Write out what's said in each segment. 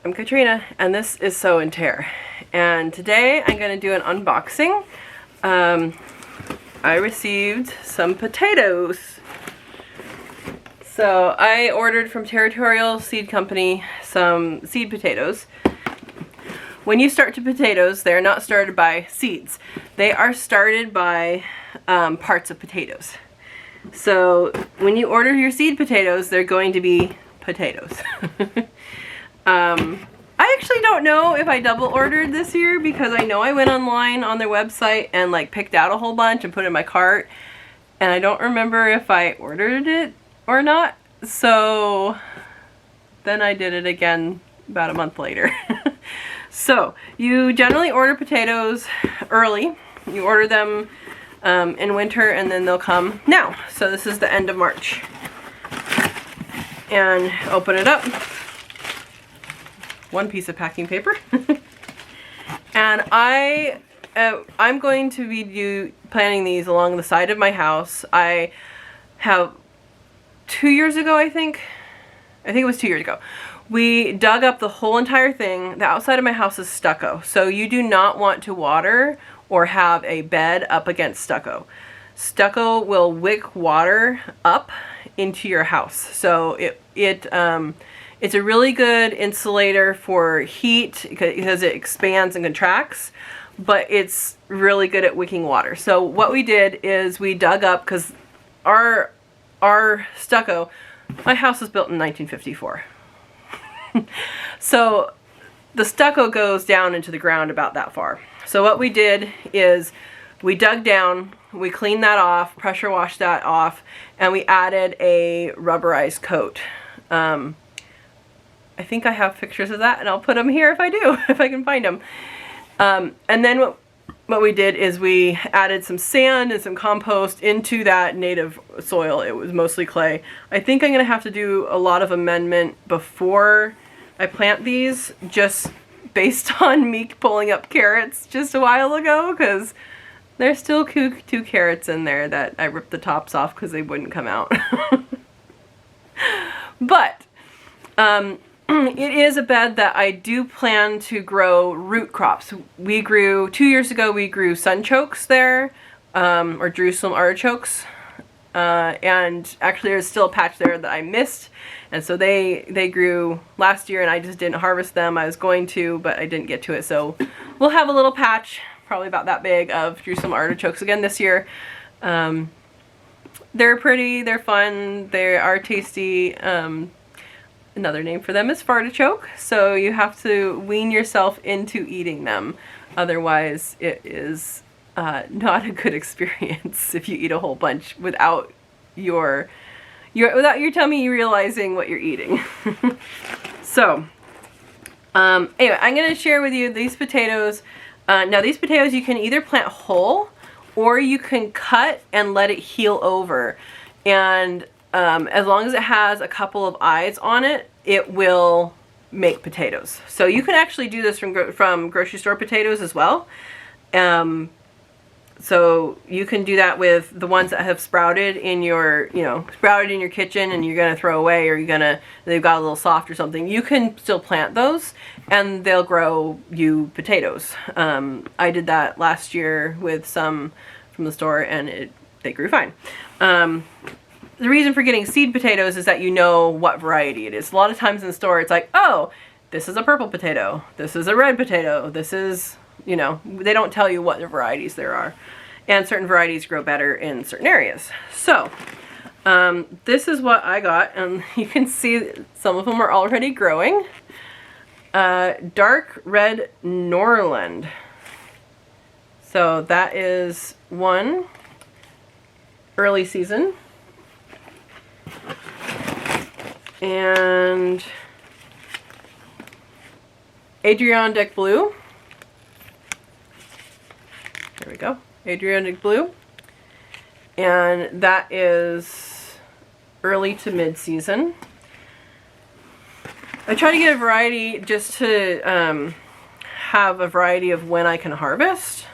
I'm Katrina, and this is Sew and Tare. And today I'm going to do an unboxing. I received some potatoes. So I ordered from Territorial Seed Company some seed potatoes. When you start to potatoes, they're not started by seeds. They are started by parts of potatoes. So when you order your seed potatoes, they're going to be potatoes. I actually don't know if I double ordered this year, because I know I went online on their website and like picked out a whole bunch and put it in my cart, and I don't remember if I ordered it or not. So then I did it again about a month later. So you generally order potatoes early. You order them in winter, and then they'll come now. So this is the end of March. And open it up. One piece of packing paper. And I'm going to be planting these along the side of my house. I have 2 years ago, I think it was 2 years ago, we dug up the whole entire thing. The outside of my house is stucco, so you do not want to water or have a bed up against stucco. Stucco will wick water up into your house. So it's a really good insulator for heat because it expands and contracts, but it's really good at wicking water. So what we did is we dug up, because our stucco, my house was built in 1954. So the stucco goes down into the ground about that far. So what we did is we dug down, we cleaned that off, pressure washed that off, and we added a rubberized coat. I think I have pictures of that, and I'll put them here if I do, if I can find them. And then what we did is we added some sand and some compost into that native soil. It was mostly clay. I think I'm going to have to do a lot of amendment before I plant these, just based on me pulling up carrots just a while ago, because there's still two carrots in there that I ripped the tops off because they wouldn't come out. But it is a bed that I do plan to grow root crops. 2 years ago, we grew sunchokes there, or Jerusalem artichokes. And actually there's still a patch there that I missed. And so they grew last year, and I just didn't harvest them. I was going to, but I didn't get to it. So we'll have a little patch, probably about that big, of Jerusalem artichokes again this year. They're pretty, they're fun, they are tasty. Another name for them is fartichoke, so you have to wean yourself into eating them. Otherwise, it is not a good experience if you eat a whole bunch without your tummy realizing what you're eating. So, anyway, I'm going to share with you these potatoes. Now, these potatoes you can either plant whole, or you can cut and let it heal over. And as long as it has a couple of eyes on it, it will make potatoes. So you can actually do this from grocery store potatoes as well. So you can do that with the ones that have sprouted in your, sprouted in your kitchen, and you're gonna throw away, or they've got a little soft or something. You can still plant those, and they'll grow you potatoes. I did that last year with some from the store, and they grew fine. The reason for getting seed potatoes is that you know what variety it is. A lot of times in the store, it's like, oh, this is a purple potato, this is a red potato, this is, they don't tell you what the varieties there are. And certain varieties grow better in certain areas. So, this is what I got, and you can see some of them are already growing. Dark red Norland. So that is one early season. And Adirondack blue. There we go. Adirondack blue. And that is early to mid-season. I try to get a variety just to have a variety of when I can harvest.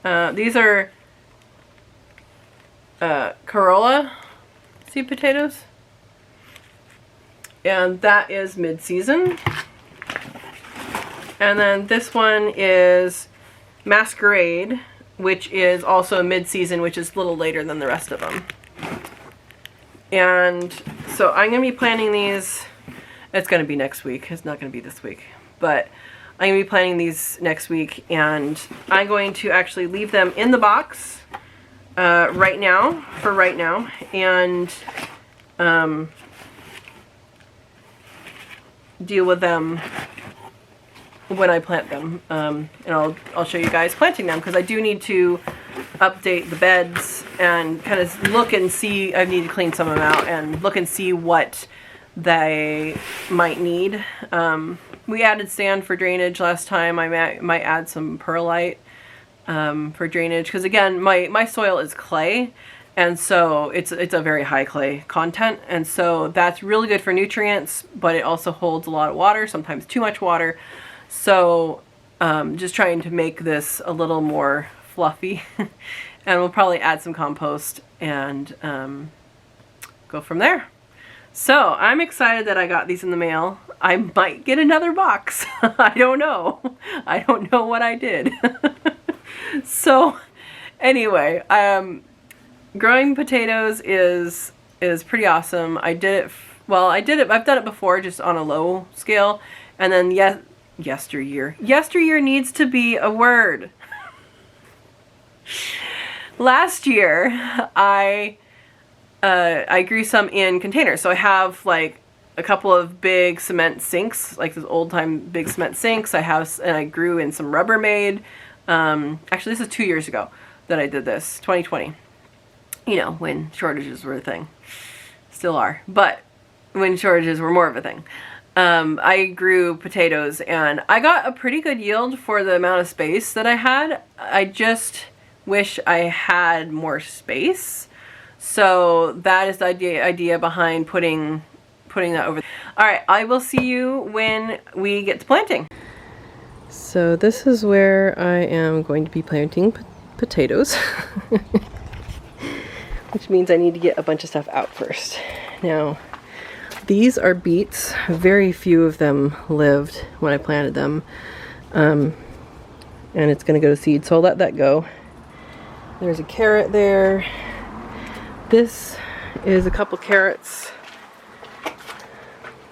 These are Corolla seed potatoes. And that is mid-season. And then this one is Masquerade, which is also mid-season, which is a little later than the rest of them. And so I'm going to be planting these. It's going to be next week. It's not going to be this week. But I'm going to be planting these next week. And I'm going to actually leave them in the box right now, and deal with them when I plant them. And I'll show you guys planting them, because I do need to update the beds and kind of look and see. I need to clean some of them out and look and see what they might need. We added sand for drainage last time. I might add some perlite for drainage, because again, my soil is clay, and so it's a very high clay content, and so that's really good for nutrients, but it also holds a lot of water, sometimes too much water. So just trying to make this a little more fluffy. And we'll probably add some compost and go from there. So I'm excited that I got these in the mail. I might get another box. I don't know. I don't know what I did. So anyway, growing potatoes is pretty awesome. I did it, I've done it before, just on a low scale. And then yesteryear needs to be a word. Last year, I grew some in containers. So I have like a couple of big cement sinks, like those old time big cement sinks. And I grew in some Rubbermaid. Actually, this is 2 years ago that I did this, 2020. You know, when shortages were a thing. Still are, but when shortages were more of a thing. I grew potatoes, and I got a pretty good yield for the amount of space that I had. I just wish I had more space. So that is the idea behind putting that over. All right, I will see you when we get to planting. So this is where I am going to be planting potatoes. Which means I need to get a bunch of stuff out first. Now, these are beets. Very few of them lived when I planted them. And it's going to go to seed, so I'll let that go. There's a carrot there. This is a couple carrots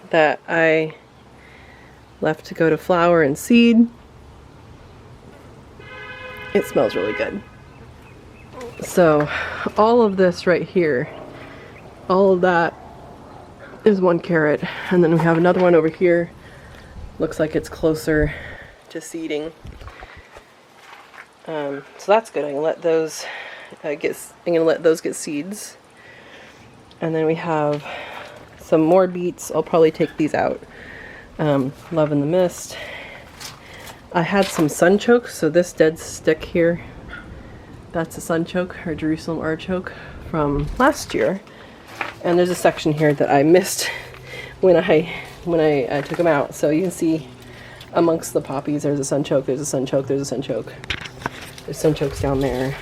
that I left to go to flower and seed. It smells really good. So all of this right here, all of that is one carrot, and then we have another one over here. Looks like it's closer to seeding. So that's good. I'm gonna let those get seeds. And then we have some more beets. I'll probably take these out. Love in the Mist. I had some sunchokes, so this dead stick here, that's a sunchoke, or Jerusalem artichoke, from last year. And there's a section here that I missed when I took them out. So you can see amongst the poppies, there's a sunchoke, there's a sunchoke, there's a sunchoke. There's sunchokes down there.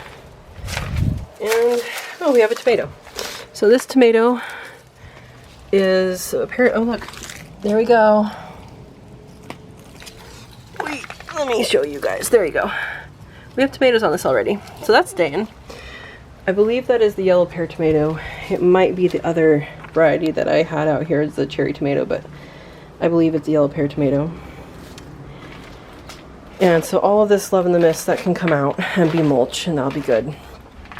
And, oh, we have a tomato. So this tomato is oh look, there we go. Wait, let me show you guys. There you go. We have tomatoes on this already. So that's staying. I believe that is the yellow pear tomato. It might be the other variety that I had out here is the cherry tomato, but I believe it's the yellow pear tomato. And so all of this Love in the Mist, that can come out and be mulch, and that'll be good.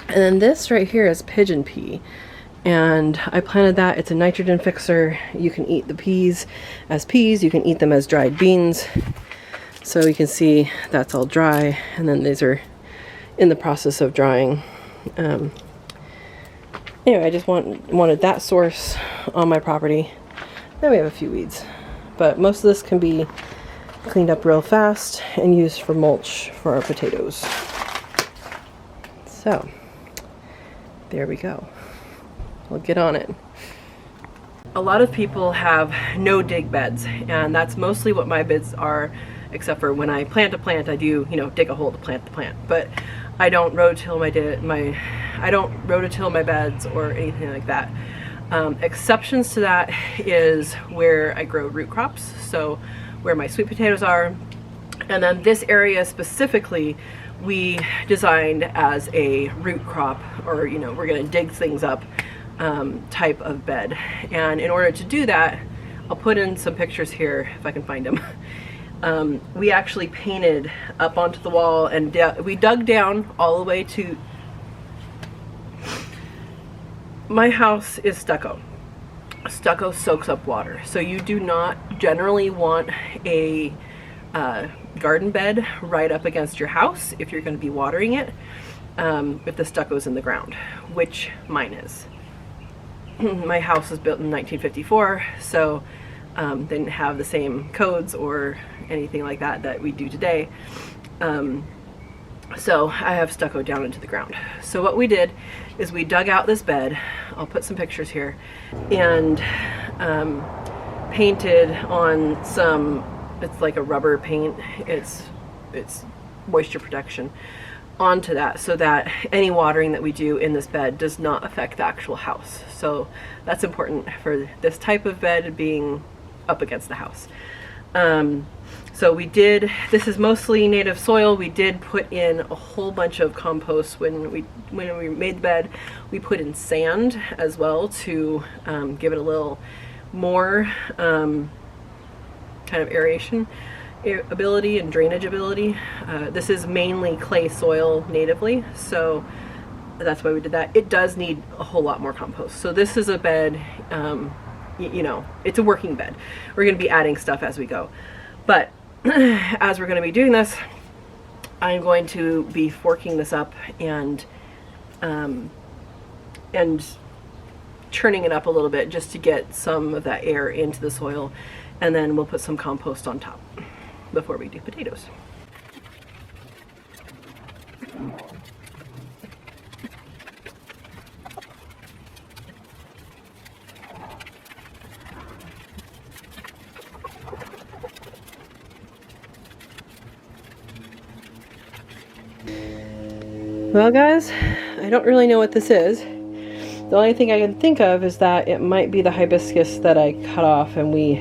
And then this right here is Pigeon Pea. And I planted that. It's a nitrogen fixer. You can eat the peas as peas. You can eat them as dried beans. So you can see that's all dry. And then these are in the process of drying. Anyway, I just wanted that source on my property. Then we have a few weeds. But most of this can be cleaned up real fast and used for mulch for our potatoes. So, there we go. We'll get on it. A lot of people have no dig beds, and that's mostly what my beds are, except for when I plant a plant, I do, dig a hole to plant the plant. But I don't rototill my beds or anything like that. Exceptions to that is where I grow root crops. So where my sweet potatoes are, And then this area specifically, we designed as a root crop, or, you know, we're gonna dig things up type of bed. And in order to do that, I'll put in some pictures here if I can find them. We actually painted up onto the wall, and we dug down all the way to, my house is stucco. Stucco soaks up water, so you do not generally want a garden bed right up against your house if you're going to be watering it, if the stucco's in the ground, which mine is. My house was built in 1954, so they didn't have the same codes or anything like that that we do today. So I have stucco down into the ground. So what we did is we dug out this bed, I'll put some pictures here, and painted on some, it's like a rubber paint, it's moisture protection, onto that, so that any watering that we do in this bed does not affect the actual house. So that's important for this type of bed being up against the house. So we did, this is mostly native soil. We did put in a whole bunch of compost when we made the bed. We put in sand as well to give it a little more kind of aeration ability and drainage ability. This is mainly clay soil natively, so that's why we did that. It does need a whole lot more compost. So this is a bed, you know, it's a working bed. We're going to be adding stuff as we go. But as we're going to be doing this, I'm going to be forking this up and churning it up a little bit just to get some of that air into the soil, and then we'll put some compost on top before we do potatoes. Well guys, I don't really know what this is. The only thing I can think of is that it might be the hibiscus that I cut off, and we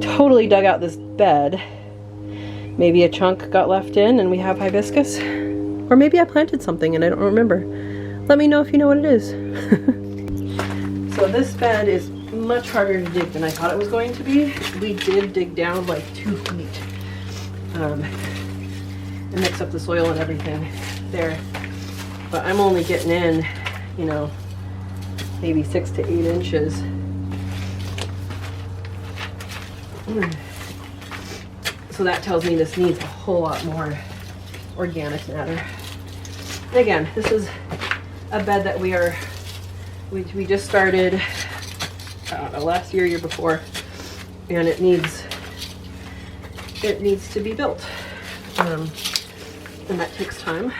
totally dug out this bed. Maybe a chunk got left in and we have hibiscus. Or maybe I planted something and I don't remember. Let me know if you know what it is. So this bed is much harder to dig than I thought it was going to be. We did dig down like 2 feet and mix up the soil and everything there. But I'm only getting in, you know, maybe 6 to 8 inches. So that tells me this needs a whole lot more organic matter. And again, this is a bed that we just started, I don't know, last year before, and it needs to be built, and that takes time.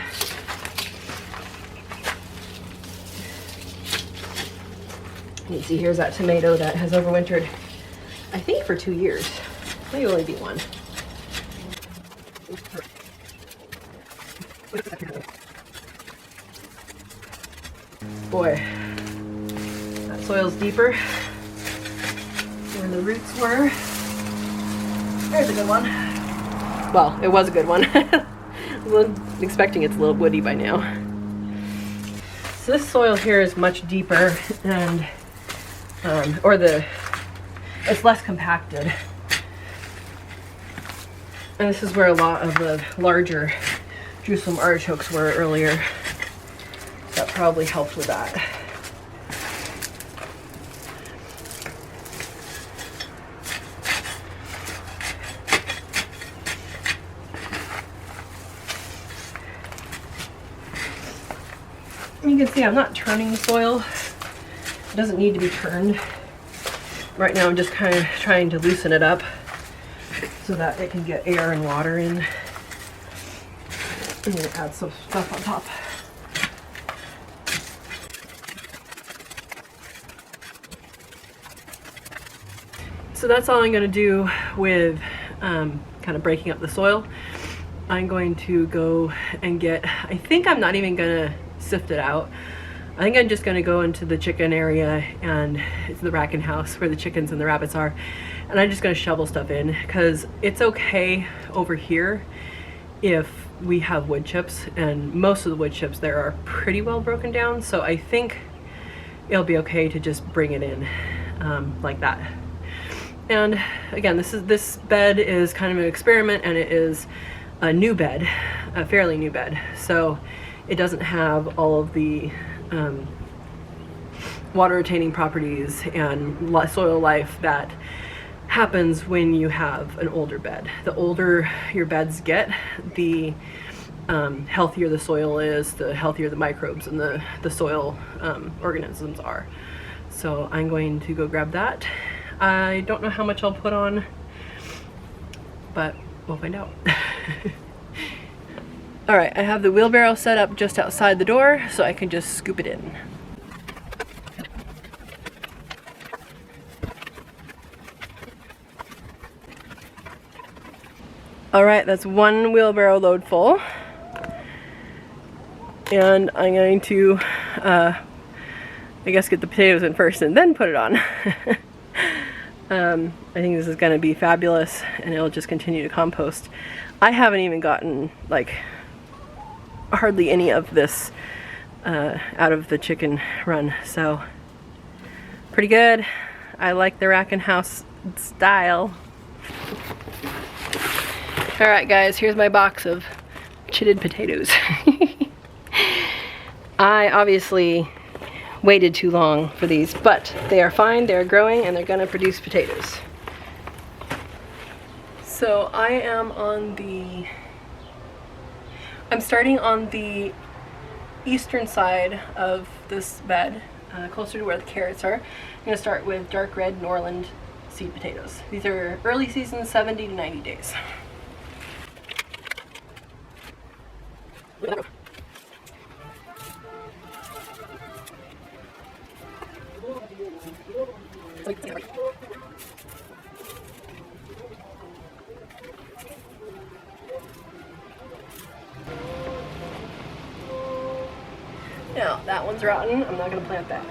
You can see here's that tomato that has overwintered, I think, for 2 years. Maybe only be 1. Boy, that soil's deeper where the roots were. There's a good one. Well, it was a good one. I was expecting it's a little woody by now. So this soil here is much deeper, and it's less compacted. And this is where a lot of the larger Jerusalem artichokes were earlier. That probably helped with that. You can see I'm not turning the soil. It doesn't need to be turned. Right now I'm just kind of trying to loosen it up so that it can get air and water in. I'm going to add some stuff on top. So that's all I'm going to do with kind of breaking up the soil. I'm going to go and get, I think I'm not even going to sift it out. I think I'm just gonna go into the chicken area, and it's the racking house where the chickens and the rabbits are, and I'm just gonna shovel stuff in, because it's okay over here if we have wood chips, and most of the wood chips there are pretty well broken down, so I think it'll be okay to just bring it in like that. And again, this bed is kind of an experiment, and it is a new bed, a fairly new bed, so it doesn't have all of the water retaining properties and soil life that happens when you have an older bed. The older your beds get, the healthier the soil is, the healthier the microbes and the soil organisms are. So I'm going to go grab that. I don't know how much I'll put on, but we'll find out. All right, I have the wheelbarrow set up just outside the door so I can just scoop it in. All right, that's one wheelbarrow load full. And I'm going to, I guess, get the potatoes in first and then put it on. I think this is going to be fabulous, and it'll just continue to compost. I haven't even gotten, like, hardly any of this out of the chicken run, so pretty good. I like the racking house style. Alright guys, here's my box of chitted potatoes. I obviously waited too long for these, but they are fine, they're growing, and they're gonna produce potatoes. So I'm starting on the eastern side of this bed, closer to where the carrots are. I'm gonna start with dark red Norland seed potatoes. These are early season, 70 to 90 days. Now, that one's rotten. I'm not going to plant that.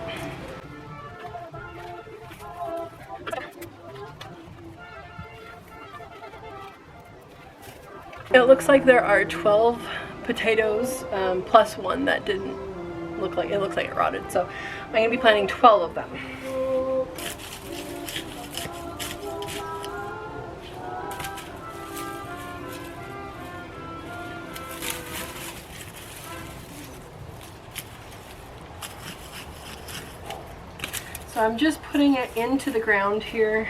It looks like there are 12 potatoes plus one that didn't look like it. Looks like it rotted. So I'm going to be planting 12 of them. So I'm just putting it into the ground here,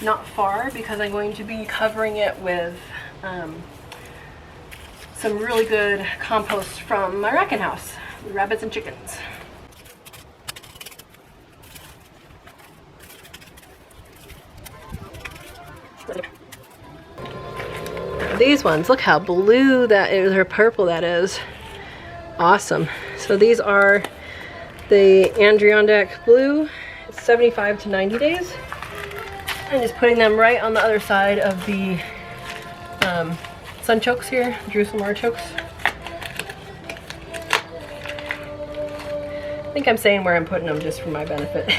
not far, because I'm going to be covering it with some really good compost from my racking house, the rabbits and chickens. These ones, look how blue that is, or purple that is. Awesome. So these are the Adirondack blue. It's 75 to 90 days. I'm just putting them right on the other side of the sunchokes here, Jerusalem artichokes. I think I'm saying where I'm putting them just for my benefit.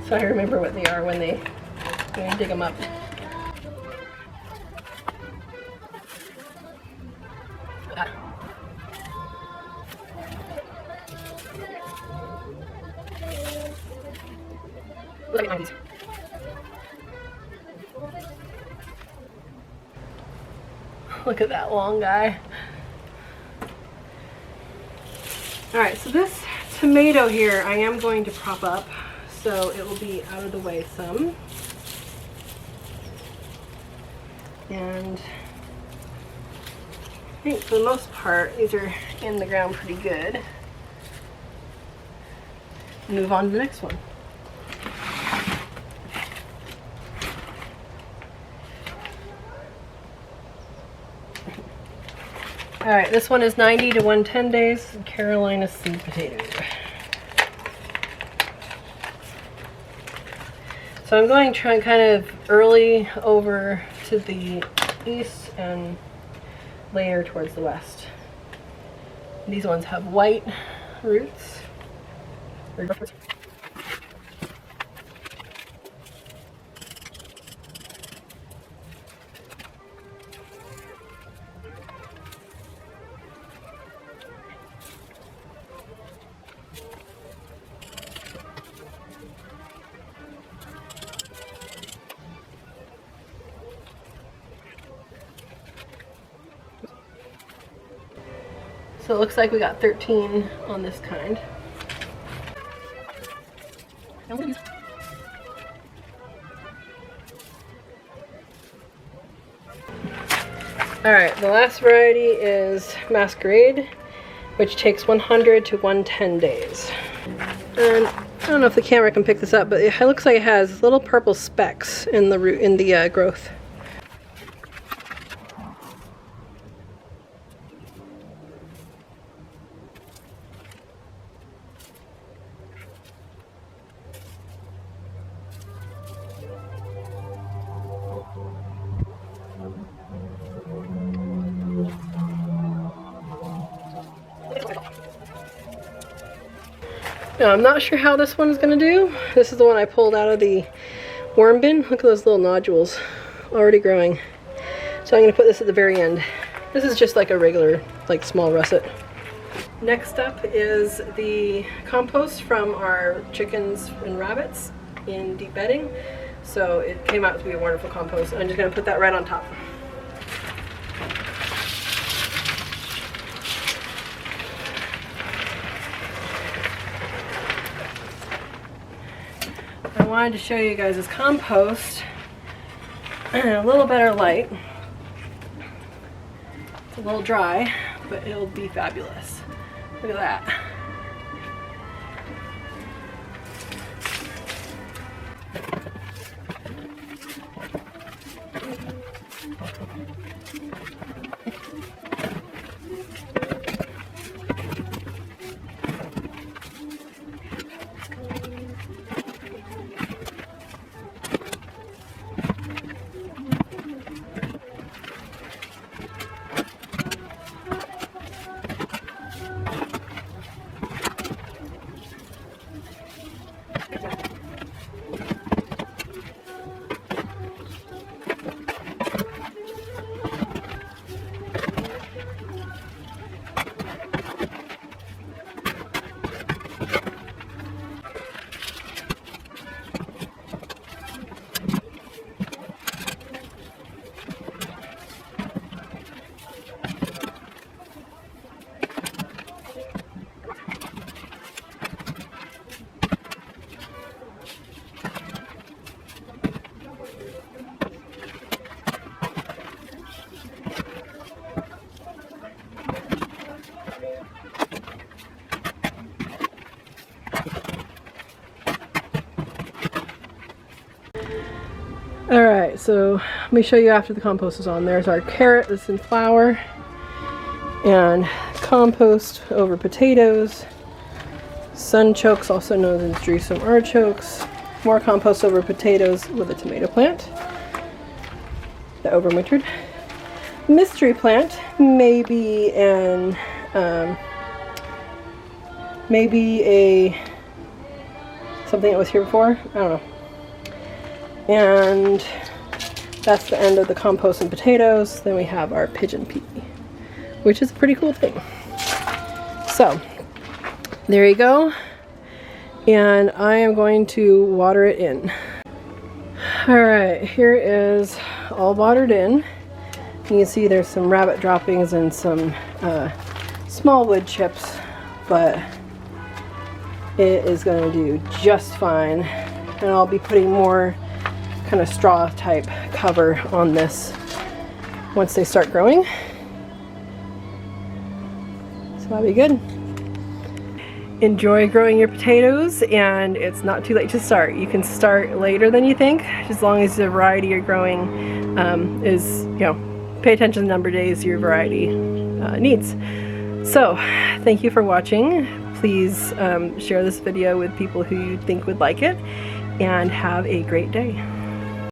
So I remember what they are when I dig them up. Look at these. Look at that long guy. Alright, so this tomato here I am going to prop up so it will be out of the way some. And I think for the most part these are in the ground pretty good. Move on to the next one. Alright, this one is 90 to 110 days, Carolina seed potato. So I'm going to try kind of early over to the east and later towards the west. These ones have white roots. So it looks like we got 13 on this kind. Alright, the last variety is Masquerade, which takes 100 to 110 days. And I don't know if the camera can pick this up, but it looks like it has little purple specks in the root, in the growth. Now, I'm not sure how this one's gonna do. This is the one I pulled out of the worm bin. Look at those little nodules already growing. So I'm gonna put this at the very end. This is just like a regular, like small russet. Next up is the compost from our chickens and rabbits in deep bedding. So it came out to be a wonderful compost. I'm just gonna put that right on top. I wanted to show you guys this compost in a little better light. It's a little dry, but it'll be fabulous. Look at that. Alright, so let me show you after the compost is on. There's our carrot that's in flower, and compost over potatoes, sunchokes, also known as Jerusalem artichokes, more compost over potatoes with a tomato plant that overwintered, mystery plant, maybe an something that was here before, I don't know. And that's the end of the compost and potatoes. Then we have our pigeon pea, which is a pretty cool thing. So there you go. And I am going to water it in. All right, here is all watered in. You can see there's some rabbit droppings and some small wood chips, but it is going to do just fine. And I'll be putting more kind of straw type cover on this once they start growing. So that'll be good. Enjoy growing your potatoes, and it's not too late to start. You can start later than you think, as long as the variety you're growing is, you know, pay attention to the number of days your variety needs. So thank you for watching. Please share this video with people who you think would like it, and have a great day.